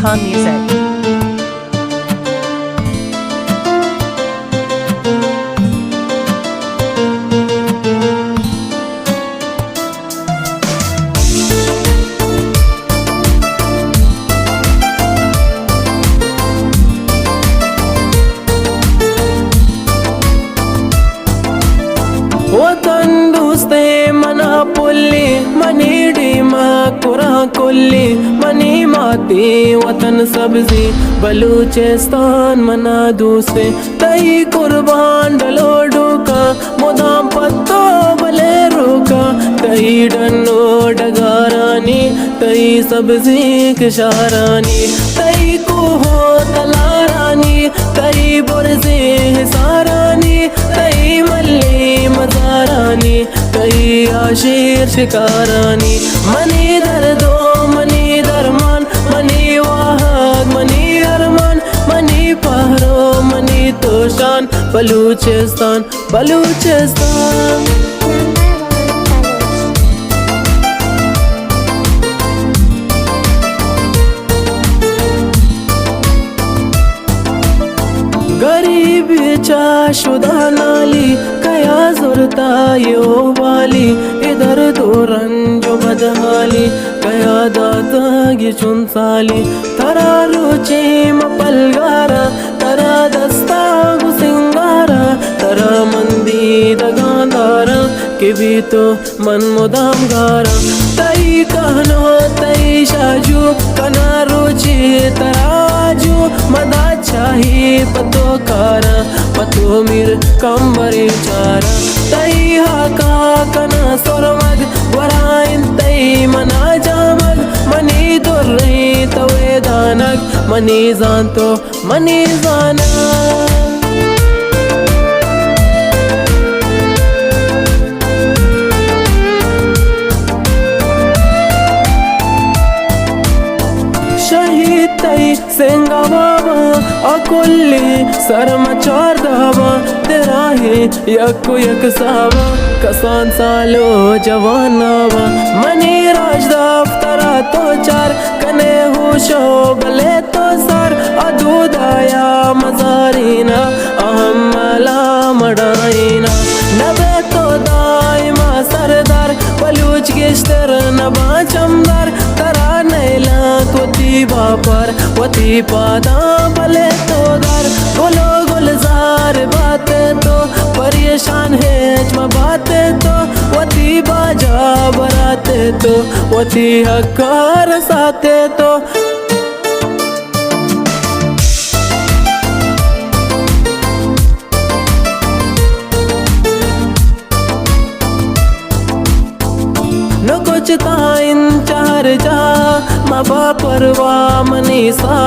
Khan Music. वतन दोस्ते मना पुल्ली मनी डीमा कुरा कुल्ली मनी माती वतन सब्जी बलूचिस्तान मना दोस्ते तई कुर्बान डलो डोका मुदाम पत्तो बले रोका तई डन्नो डगारानी तई सब्जी किशारानी तई को हो तलारानी तई बुरजे हिसारानी तई मल्ली मजारानी तई आशीर शिकारानी मनी दर्दो मनी दरमान मनी वाहक मनी अरमान मनी पहरो मनी तोशान बलूचिस्तान बलूचिस्तान गरीबी शुदा नाली कया जुरता यो वाली इधर तो रंजो बदहाली कया दाता गी चुनसाली तरा रुचि मपलगारा तरा दस्ता गुसिंगारा तरा मंदी दगांदारा के भी तो मन मुदाम गारा तई कहनो तई शाजू कना रुचि तराजू मदा चाही पतो कारा पतो मिर कंबरे चारा तई हाका कना सोरमग वराइन तई मना जामग मनी दुर्री तवे दानग मनी जानतो मनी जाना तई सेंगा बाबा अकुल्ली सरमचार दावा तेरा ही यक्कु यक सावा कसान सालो जवानावा मनी राज दफ्तरा तो चार कने होशो बले तो सर अदूदाया मजारीना अहम मला मडाईना नबे तो दाइमा सरदार बलूच गिश्तर नबा चमदार तरा नैला कोती बापर वती पादा बले तो दर गुलो गुलजार बातें तो परेशान है जमा बातें तो वती बाजा बराते तो वती हकार साते तो न कुछ ताइन चार जा मबा परवा मनी सा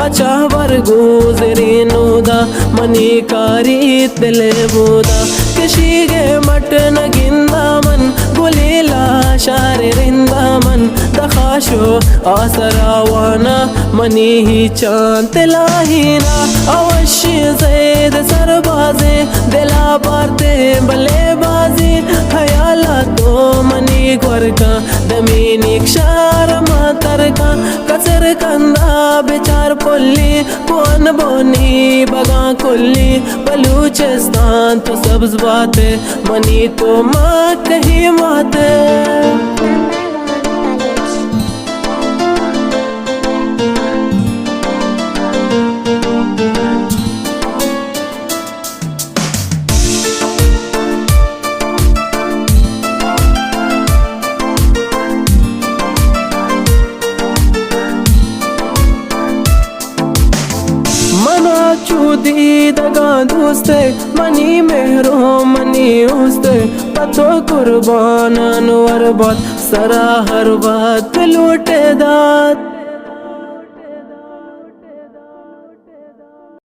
अच्छा वर्गो जरे नोदा मनी कारी तिले बोदा किसी गे मट न गिंदा मन गुलीला शारे रिंदा मन दखाशो आसरावाना मनी ही चांद लाहीना अवश्य जैद सरबाजे दिला बारते बले बाजी खयाला तो मनी का दमीनी क्षार मातर का कसर कंदा बेचार पुल्ली कौन बोनी बगा कुल्ली बलूचिस्तान तो सब्ज बातें मनी तो माँ कहीं बातें चूदी दगा दोस्ते मनी मेहरो मनी उस्ते पतो कुर्बान अनवर बात सरा हर बात लूटे दात